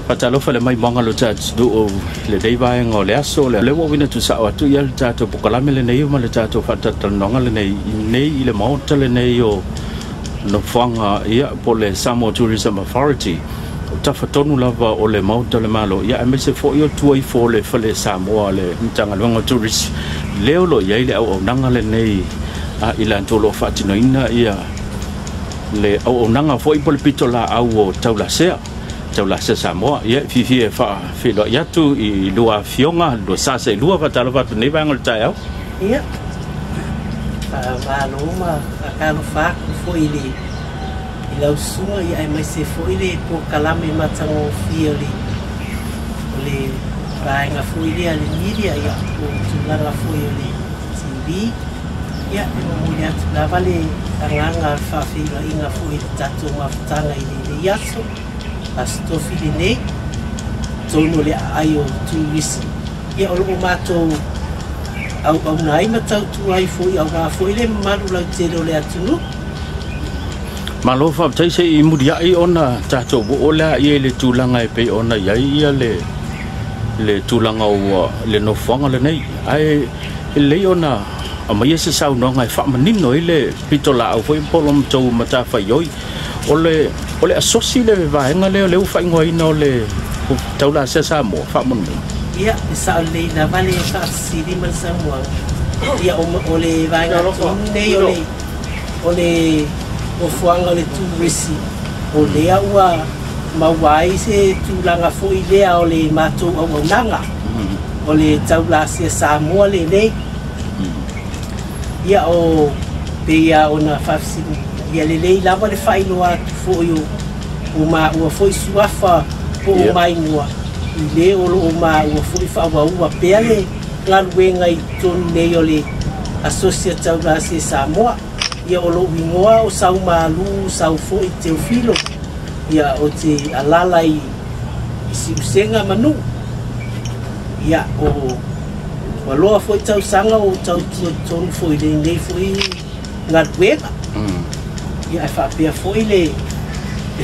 Patalo fa le mai manga lo tats do o le dei vai ngo le aso le wo wina tu sa tu ya tato pokalame le nei ma le tato fata tanonga le nei le mauta le nei o no fanga ia po le Samoa Tourism Authority ta fatonu lava o le mauta le malo ia me se fo yo tu ai fo le fa le Samoa le tanga longa tourist leo lo ia le au nanga le nei a ila tolo fatino ina ia le au nanga fo i pole pitola au o taula sea Samoa ia fifi fa filo ia tu i lua fionga do sa se lua va talo va nei va ngol tai au ia va loma akalo fa fo ili ila usua ia mai se fo ili po kalame matango fioli le rainga fo ili ali nidia ia po tulanga fo ili TV ia mo ia la vale anganga fa filo inga fo ili tatu mafutanga ili yaso asto filine tono le ayo turis ia o lo mato au nai matau tu ai foi au ga foi le malu la telo le atunu malofa tai se i mudia i ona tato bo ola i le tulanga e pe ona ia le tulanga o le no fonga le nei ai le ona a mai se sau no ngai fa manino i le pitola au foi polom tou mata fa yoi ole asosi le vaenga le fa ngoi no le taula se sa mo fa mon ia sa le na vale fa sidi man sa mo ia ole vaenga nei ole o fuanga le tourist ole aua mawai se tulanga fo idea ole mato au nanga ole taula se sa mo le nei ia o peia ona fa sidi ia le lava le failo atu fo yo uma ua foi suafa po mai mua le o uma ua foi fa ua pele laluenga i ton nei ole associate au se Samoa ia o lo wingoa o sau malu sau fo i te filo ia o te alala i si usenga manu ia o waloa foi tau sanga o tau ton foi le nei foi ngaluenga ia fa pia foi le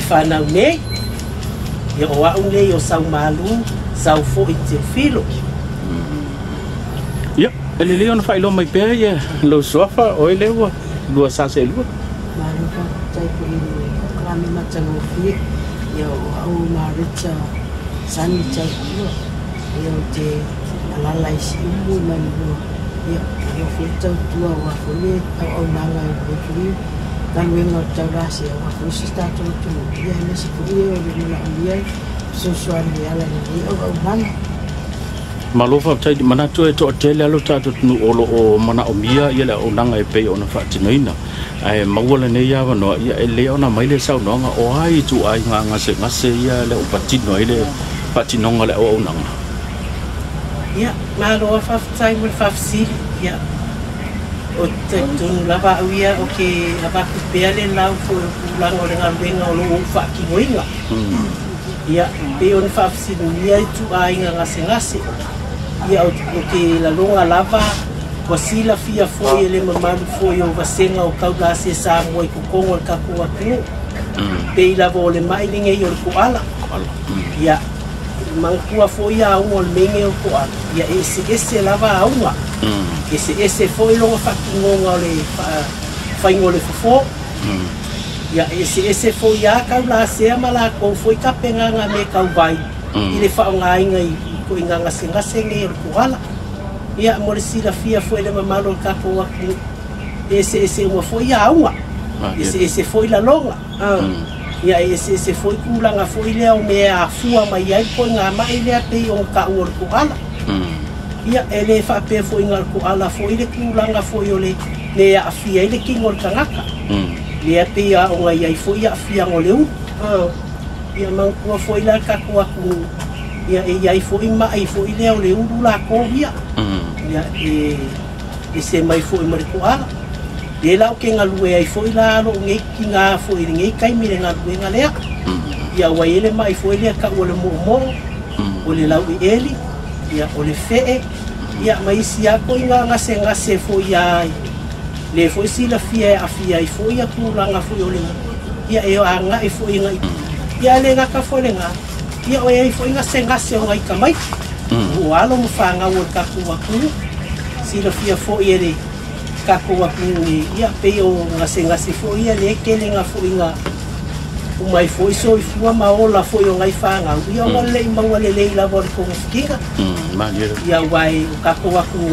fa na nei ia o au nei o sau malu sau fo i te filo ia ele leon fa ilo mai pe ia lo sofa o ele wa lua sa se lua malu ka tai ko i klami matango fi ia o au maricha sani chai lua ia o te alala i si mu mai lua ia o fo tau tua wa fo le au nanga i fo dan wenga taurasi wa fusi stato tu ia nesi kuie o le ia so ni ala ni o bang malofa tai mana to e to tele alo tato nu o mana o mia ia le o nanga e pe ona fatinoina ai mawala ne ia wa no ia le ona mai le sau no o ai tu ai nga se ia le o patino ile patinonga le o nanga ia malo fa tai mo fa si ia o te tonu lava uia o ke lava kupea le lau fo ulang o le ngaluenga o lo ufa ki moinga ia pe on fa fsinu ia i tu a inga ngase ia o ke lalonga lava wa sila fia fo i le mamalu fo i o vasenga o kaula se sa mo i kukongo le kakua kinu pe i lava o le mailinge i o le kuala ia mangkua fo i a ungo le menge o kuala ia ese lava a unga ese foi longa fakingonga le faingo le fofo ia ese foi ya kaula se mala ko foi kapenga nga me kau vai ile fa nga inga i ko inga nga nge ko ala ia mo le sila fia foi le mamalo ka ko wa ese mo foi ya unga ese foi la longa ia ese foi kula nga foi le o me a fua mai ai ko nga mai le te o ka o ko ala ia ele fa pe fo ingal ko ala fo ile kulanga fo yole le afia ile kingol tangaka le apia o ngai ai fo ia afia ngoleu ia mang ko fo ila ka ko aku ia ai fo ima ai fo ile o le uru la ko ia ia se mai fo ima ko ala le la o ke ngalue ai fo ila lo ngai kinga fo ile ngai kai mi ngalue ngalea ia wa ile mai fo ile ka o le mo o le lau eli ia o le fee ia mai sia ko inga ngase fo ia le fo sila fia afia i fo ia kulanga fo ole ia e anga e fo inga ia le nga ka fo le nga ia o ai fo inga sengase o ngai kamai o alo mo fanga o kaku aku sila fia fo ere kaku aku ni ia pe o ngase fo ia le kelenga fo inga o mai fo iso i fua maola fo i o ngai fanga ia o le imau le la vor ko fikinga ia wai o kaku aku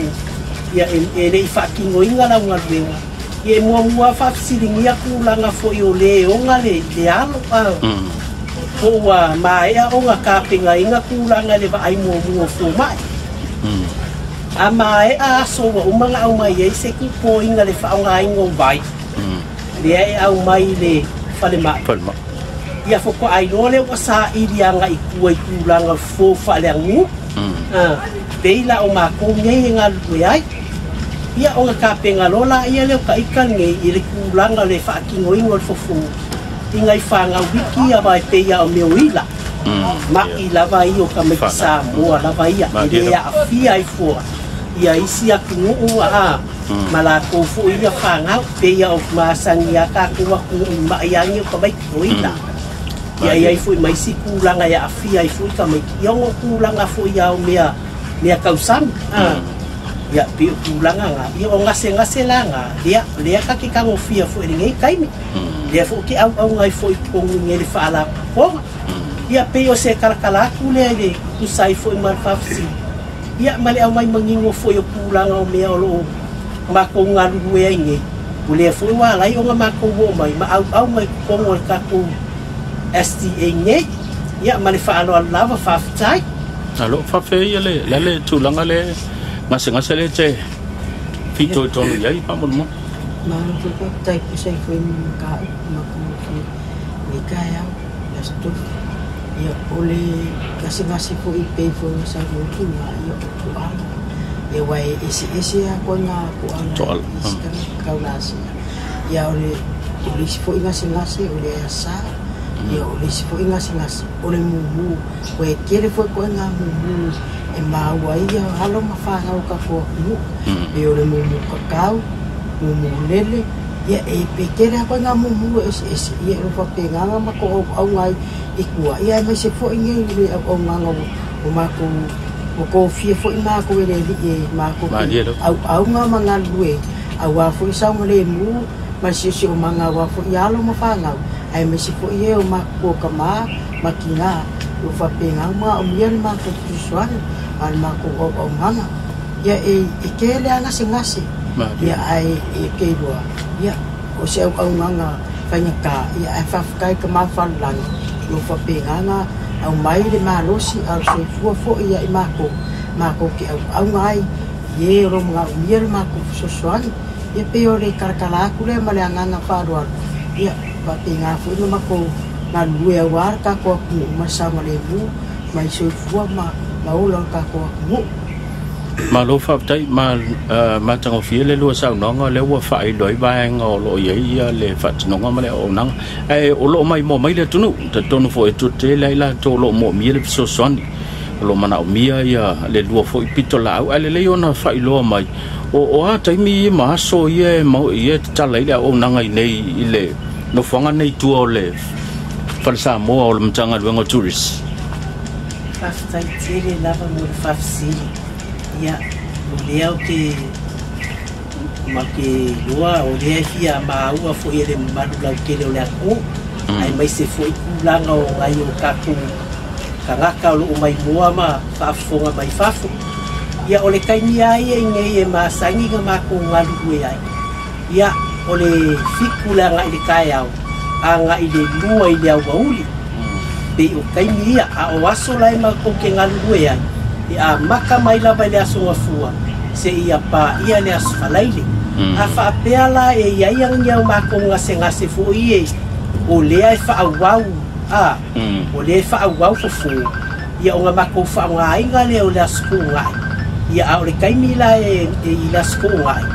ia ele i fakingo inga la unga luenga ia mua fa silingia ku langa fo i o le o ngale le alo pa Hoa mai a onga kapinga inga kulanga le vai mua fo mai. A mai a so wa umanga au mai e se ku ko inga le fa onga ingo vai. Le ai au mai le fa le mai. Ia fo ko ai no le wasa i dianga i kulanga fo fa le ngu. Beila o ma ko nge nga lu ai. Ia onga kapinga lola ia le ka ikange i le kulanga le fa kingo ingo fo fo. Ingai whanga wiki a vai peia o meu ila. Maki lava i o ka meki sa moa lava ia. Ia a fia i fua. Ia isi a kungu a mala kofu ia whanga peia o maasangi a kakua kungu maiangi o ka meki o ila. Ia i fui maisi kulanga ia a fia i fui ka meki. Ia o kulanga fui au mea kausami. Ia pio kulanga nga. Ia o ngase langa. Lea kaki kango fia fui ringei kaimi. Dia fo ki au ngai foi kongu ngeli fala po ia pe o se kala ku le ku sai foi mar fafsi ia male au mai mangingo foi o pulanga o me o ma ko ngalu e nge ku le foi wa lai o ma ko wo mai ma au mai kongo ka ku STA nge ia male falo lava faftai alo fafe ia le tulanga le ngase le che fito to ia I pa mo Malu tu tak saya fui mengkai makan nikah ya tu ya oleh kasih fui pay for saya mungkin ya tu ya wai isi aku aku soal kau nasi ya oleh fui nasi oleh asa ya oleh fui nasi oleh mumu wai kiri fui kau mumu emang wai ya halo mafahau kau mumu ya oleh mumu kau mumu lele ya pekere ko nga mumu es ya rupa penga ma ko au ngai ikua ya me se fo ngai le au nga o ma ko fie fo ma ko le ma ko au nga manga lue au wa fo sa mo le mu ma se o manga wa fo ya lo ma fa nga ai me se fo ye o ma ko kama makina rupa penga ma o mien ma ko suan al ma ko au manga ya kele nga ngasi ya ai ke dua ya o se au nganga fanyaka ya afafkai ke mafalan lo fa penganga au mai le malosi au se fo ya imako ke au ngai ye ro nga mier mako sosoan ye peore karkala ku le male nganga farwa ya pa penga fu no mako na lue war ka ko ku masama le bu mai so fu ma ulo ka ko mu ma lo fa tai ma tango fie le lo sa no le wa fa I loi ba ngo lo ye ya le fa no ma le o nang e o lo mai mo mai le tunu te tonu fo e tu te la to lo mo mi le so son lo mana o mia ya le lo fo pito la ale le ona fa I lo mai o a tai mi ma so ye mo ye ta le o nang ai nei ile no fonga nei tu o le fa sa mo o le mtanga lo ngo tourist fa tai tele lava mo fa sili ya dia que make lua o dia fia ma ua fo ele madula que le aku ai mai se foi kulanga o ai o kaku kangaka lo mai moa ma fa fonga mai fafo ya ole kai ni ai nge ma sangi ga ma ko ngalu ai ya ole fikulanga ile kai au anga ile lua ile au bauli be o kai ni a o aso lai ma ko ke ngalu ai ia maka mai la vai aso fua se ia pa ia le asfalaile a fa pela e ia yang ma ko ngase fu ie o le ai fa au o le fa au fu ia o ma ko fa ngai ngale o le asko ngai ia o le kai mila e ila asko ngai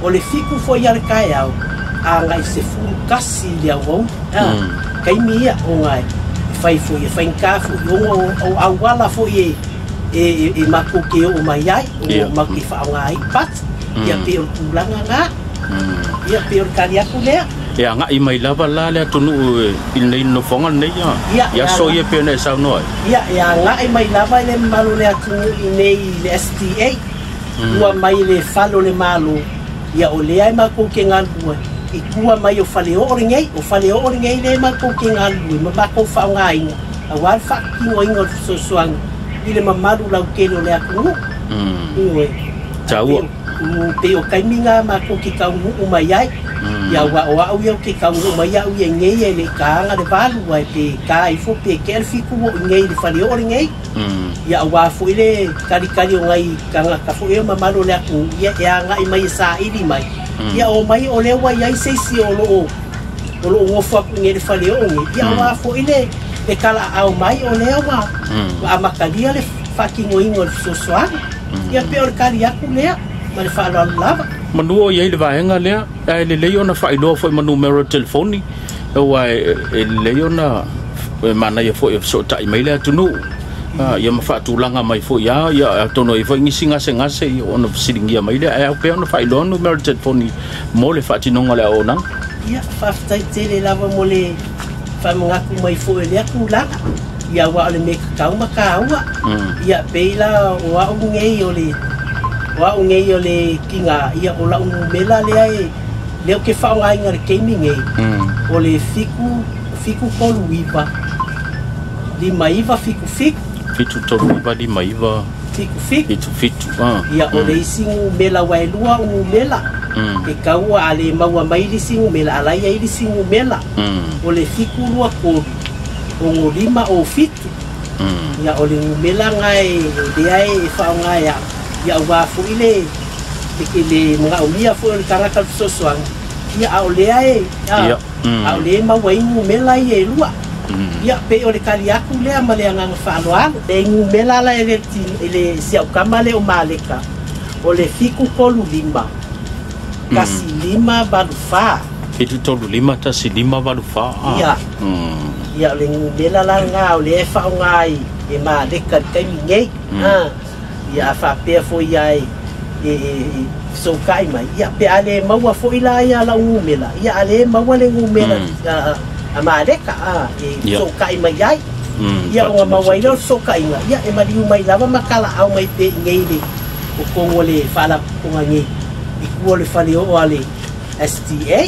o le fiku fo ia kai au a ngai se fu kasi le au kai mia o ngai fai fu ia fai ka fu o au wala fu ie e mako ke o mai ai o maki fa ngai pat ia pe o kulanga nga ia pe o kali aku le e anga I mai lava la le tonu I nei no fonga nei ya so ye pe nei sa noi ya anga I mai lava le malu le atu I nei le STA ua mai le falo le malu ya o le ai ma ko ke ngalua I kua mai o fale o ngei le ma ko ke ngalua ma ko fa ngai a wa fa ki o ingo so swang I le mamalu lau ke le aku iwe Taua te o kaiminga ma ko ki kau mu mai ai ya wa o yo ki kau mu mai au ye ngei le kaanga le valu wa te ka I fo pe ke fiku o ngei le fale o ngei ya wa fo ile kali o ngai kanga ka fo e mamalu le aku ya ngai mai sa I mai ya o mai o le wa ya se si o lo o fo ku ngei le fale o ngei ya wa fo ile le kala au mai o le wa amakalia le fucking o ingo so swang ya pe o kali aku le ma le fa lava Manuo ye le vaenga le le leona fa ilo fo numero telefoni wa e leona mana ye fo so ta email le tunu ya ma fa tulanga mai fo ya tono I fo ngisinga se ona silingia mai le ai pe ona fa ilo numero telefoni mo le fa tinonga le ona ya fa tai tele lava mo le fa ngaku mai fo le aku la ya wa le me ka wa ya pe la wa ngei o le kinga ia o la mela le ai le ke fa ngai ngar ke minge o le fiku kolu iva di maiva fiku tolu iva di maiva fitu ia o le singu mela wai lua mela e kaua ale maua mai di singu mela ala ia di singu mela o le fiku lua ko o ngolima o fitu ia o le mela ngai de ai fa ngai ya wa fu ile le mga umia fu le karaka sosoang ya au le ai au le ma wai ngu mela ye lua ya pe o le kali aku le ama le anga fa loa de ngu mela la ele sia kamale o maleka o le fiku kolu lima kasi lima balufa fitu tolu lima tasi lima balufa ya le ngu mela la nga o le fa ngai e maleka kai ngei ya fa pe fo ya so kai mai ya pe ale maua fo ila ya la umela ya ale maua le umela amadeka so kai mai ya o maua ilo so kai nga ya e mari mai lava makala au mai pe ngeile o kongole fala ko ngi I ku le fali o ale STA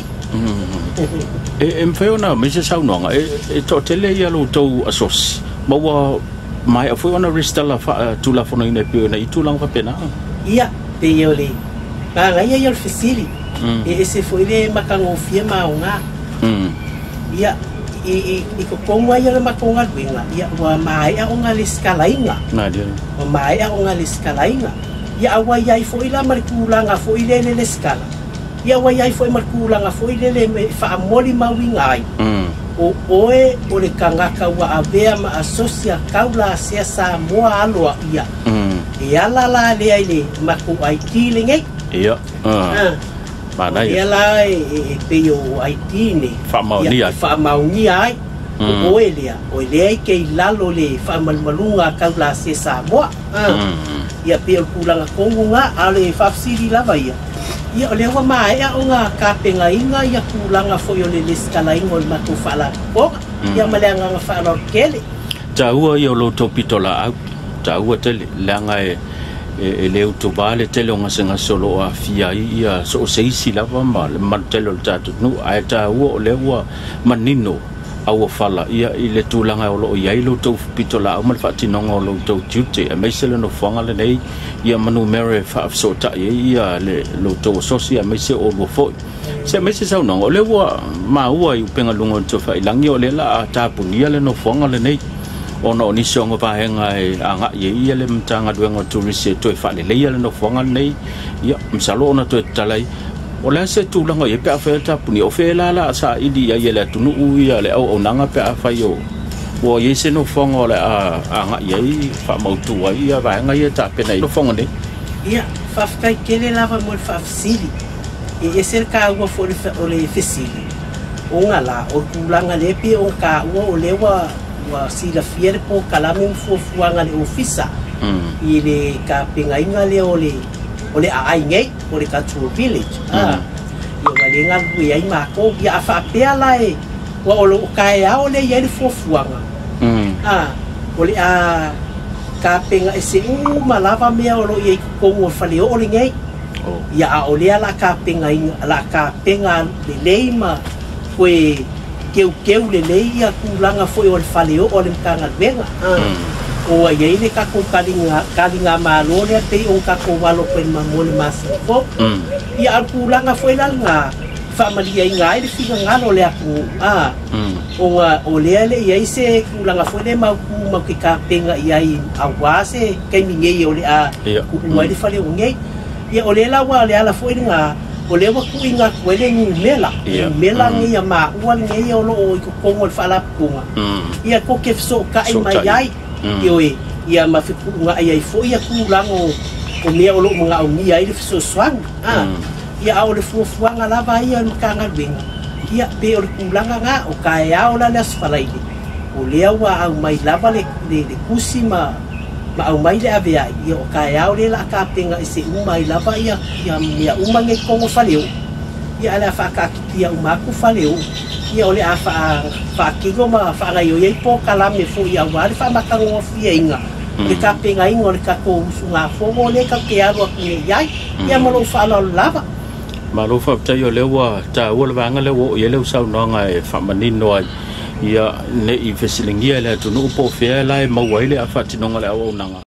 Mfeona me se saunonga e totele ya lo tau asos maua mai foi ona restala tu la fono ina pe na itu lang fa pena ia pe yole ba ngai yo fisili e se foi le makango fie maunga ia ko konga yo makonga winga ia wa mai a onga liskalainga na dia wa mai a onga liskalainga ia wa ia foi la markulanga foi le skala ia wa ia foi markulanga foi le fa moli mawinga ai o oe o le kangaka wa avea ma asosia kaula sia sa moa aloa ia e ala la le ai maku IT le ngai ia mana ia la e peo IT ne fa mauni ai o oe le ai ke lalo le fa malmalunga kaula sia sa moa ia peo kulanga kongunga ale fa siri lava ia le wa mai a nga ka penga inga ia kulanga fo yo le skala ingol matu fala ko ia malanga nga fala kele taua yo lo topitola au taua tele langa e le utobale tele nga senga solo a fia ia so seisi lava ma le mantelo tatu nu ai taua le wa manino au fala ia ile tulanga o lo ia lo to pitola o mal fatinonga lo to tute e mai sele no fonga le nei ia manu mere fa so ta ia le lo to sosia mai se o fo se mai se sa no le wa ma wa u penga lungo to fa ilangi o le la ta punia le no fonga le nei ono ni songo pa henga anga ia le mtanga duengo tourist to fa le ia le no fonga nei ia msalo ona to talai o le se tulanga ye pe afeta puni o fela la sa idi ya yela tunu u ya le o nanga pe afa yo o ye se no fonga le anga ye fa mautu wa ya va nga ye ta pe nei no fonga ne ia fa kai kele lava mo fa fsili e ser ka wa fo le fsili o nga la o tulanga le pe o ka o le wa sila fiere po kalame fo fuanga le ofisa ile ka pinga inga le ole a ai ngai o le cultural village yo le ngal wi ai ma ko ya fa pea lai wa o lo kai a o le ye le fofuanga o le a ka penga ese malava me o lo ye ko mo fale o le ngai ya o le la ka penga le leima foi keu le leia kulanga foi o le fale o le kanga venga o ye le ka ko kalinga malo le te o ka ko walo pen mamole masifo ya kulanga foi la nga family ai ngai le figa ngalo le aku o le ye se kulanga foi le ma ke ka penga ai awase kai minge o le a ku mai le fale o ngai ya o le la wa le ala foi nga o le wa ku inga ko le ni mela ngi ya ma wa ngi o lo o ko ngol fala punga ya ko ke so ka ai mai ai yo ya ma fi ku nga ai fo ya ku lango o me o lo mga o ni ai le so swang ya o le fu nga la va ya ka nga winga ya pe o ku langa nga o ka ya o la las fala i o le wa au mai lava le kusima ma au mai le avea ia o ka ia o le la ka penga ese umai lava ia uma nge kongo faleu ia ala fa ka kia uma ku faleu ia o le a fa kigo ma fa nga yo ye po kala me fu ia wa fa ma ka ngo fia inga le ka penga ingo le ka ko usunga fo mo le ka ke aro ku ia ia mo lo fa la lava ma lo fa ta yo le wa ta wo le vanga le wo ye le sa no nga e fa manino ia ne i fesilingia le tunu po fea lai mawai le afa tinonga le au nanga